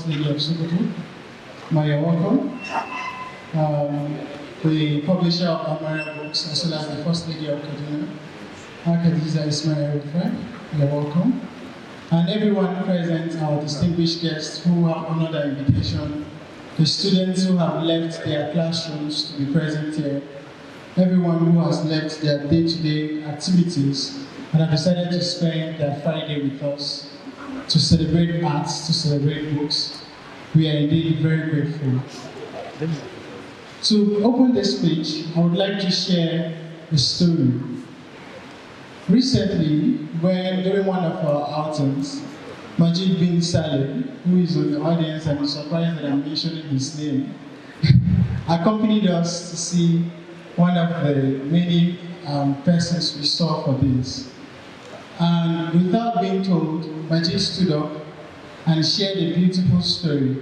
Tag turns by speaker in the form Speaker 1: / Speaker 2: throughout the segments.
Speaker 1: First Lady of Sokoto. Maya, welcome. The publisher of Amara Books, as well as the First Lady of Kaduna, Khadija Ismail Refai, you're welcome. And everyone present, our distinguished guests who have honored our invitation, the students who have left their classrooms to be present here, everyone who has left their day-to-day activities and have decided to spend their Friday with us to celebrate arts, to celebrate books. We are indeed very grateful. To open this speech, I would like to share a story. Recently, when during one of our outings, Majid bin Saleh, who is in the audience and is surprised that I'm mentioning his name, accompanied us to see one of the many persons we saw for this. And without being told, Majid stood up and shared a beautiful story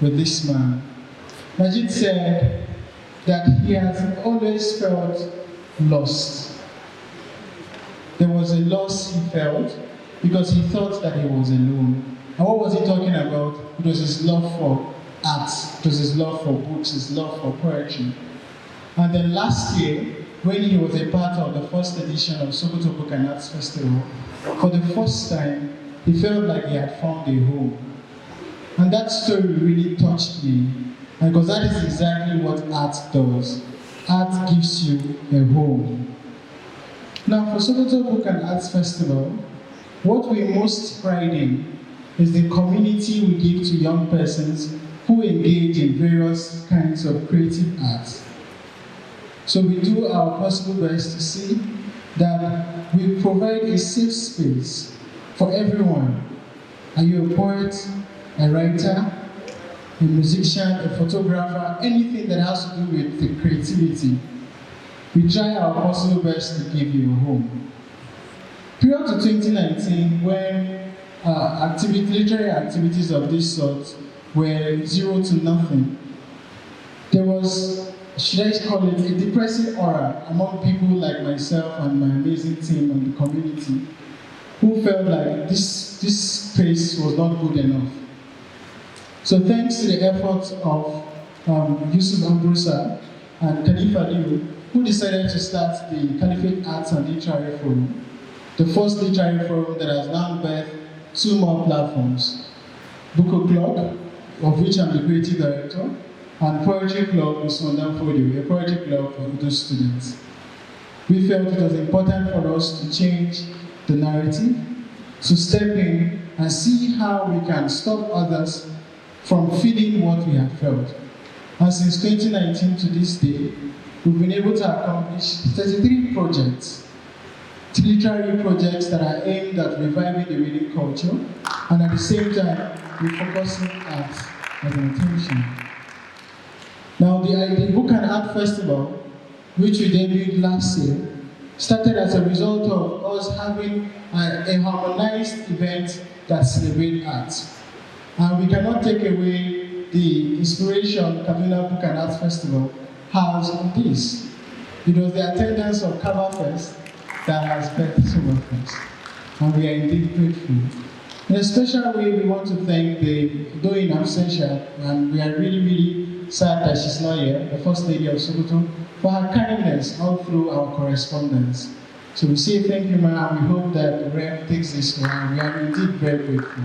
Speaker 1: with this man. Majid said that he has always felt lost. There was a loss he felt because he thought that he was alone. And what was he talking about? It was his love for art, it was his love for books, his love for poetry. And then last year, when he was a part of the first edition of Sokoto Book and Arts Festival, for the first time, he felt like he had found a home. And that story really touched me, because that is exactly what art does. Art gives you a home. Now, for Sokoto Book and Arts Festival, what we most pride in is the community we give to young persons who engage in various kinds of creative arts. So we do our possible best to see that we provide a safe space for everyone. Are you a poet, a writer, a musician, a photographer, anything that has to do with the creativity? We try our possible best to give you a home. Prior to 2019, when literary activities of this sort were zero to nothing, there was, should I call it, a depressing aura among people like myself and my amazing team and the community, who felt like this space was not good enough. So thanks to the efforts of Yusuf Ambrosa and Khalifa Liu, who decided to start the Caliphate Arts and Literary Forum, the first literary forum that has now birthed 2 more platforms, Book Club, of which I'm the creative director, and Poetry Club with Sondan Fodio, a poetry club for those students. We felt it was important for us to change the narrative, to step in and see how we can stop others from feeling what we have felt. And since 2019 to this day, we've been able to accomplish 33 projects, literary projects that are aimed at reviving the reading culture, and at the same time, we're focusing art as an attention. Now, the Book and Art Festival, which we debuted last year, started as a result of us having a harmonized event that celebrates art. And we cannot take away the inspiration Kaduna Book and Art Festival has on this. It was the attendance of Cover Fest that has birthed Silver Fest. And we are indeed grateful. In a special way, we want to thank the, though in absentia, and we are really sad that she's not here, the First Lady of Sokoto, for her kindness all through our correspondence. So we say thank you, ma'am, and we hope that the rep takes this to her. We are indeed very grateful.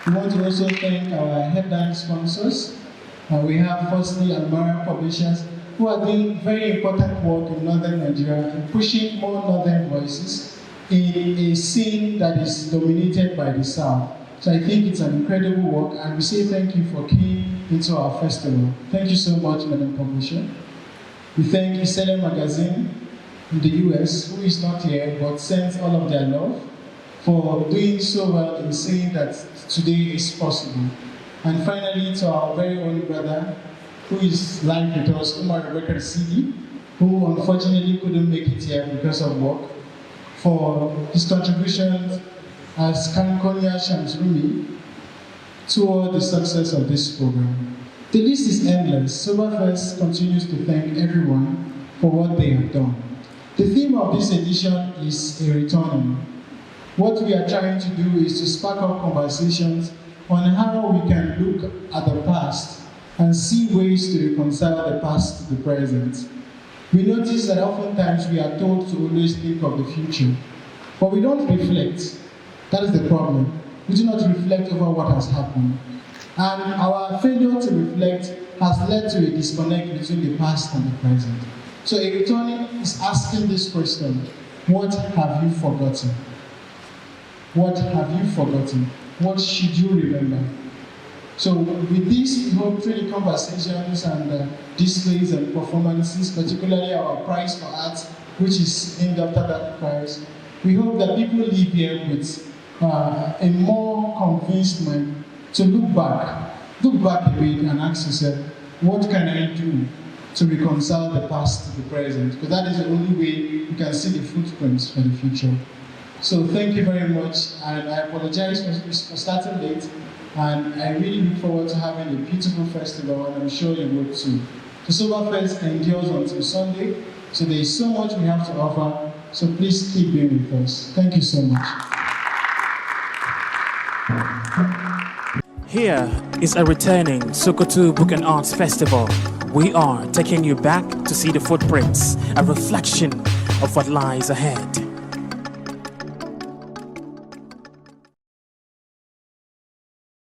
Speaker 1: We want to also thank our headline sponsors. We have firstly Almara Publishers, who are doing very important work in Northern Nigeria and pushing more Northern voices in a scene that is dominated by the South. So I think it's an incredible work, and we say thank you for keying into our festival. Thank you so much, Madam Publisher. We thank Isele Magazine in the US, who is not here, but sends all of their love for doing so well in saying that today is possible. And finally, to our very own brother, who is live with us, Umar Rebecca Sidi, who unfortunately couldn't make it here because of work, for his contributions as Kankonya Shamsrumi toward the success of this program. The list is endless. Soberfest continues to thank everyone for what they have done. The theme of this edition is a returning. What we are trying to do is to spark up conversations on how we can look at the past and see ways to reconcile the past to the present. We notice that oftentimes we are told to always think of the future, but we don't reflect. That is the problem. We do not reflect over what has happened. And our failure to reflect has led to a disconnect between the past and the present. So a returning is asking this question: what have you forgotten? What have you forgotten? What should you remember? So with this, we hope through the conversations and displays and performances, particularly our prize for art, which is named after that prize, we hope that people leave here with a more convinced mind to look back a bit and ask yourself, what can I do to reconcile the past to the present? Because that is the only way you can see the footprints for the future. So thank you very much, and I apologize for starting late, and I really look forward to having a beautiful festival, and I'm sure you will too. The Soberfest endures until Sunday, so there is so much we have to offer, so please keep being with us. Thank you so much.
Speaker 2: Here is a returning Sokoto Book and Arts Festival. We are taking you back to see the footprints, a reflection of what lies ahead.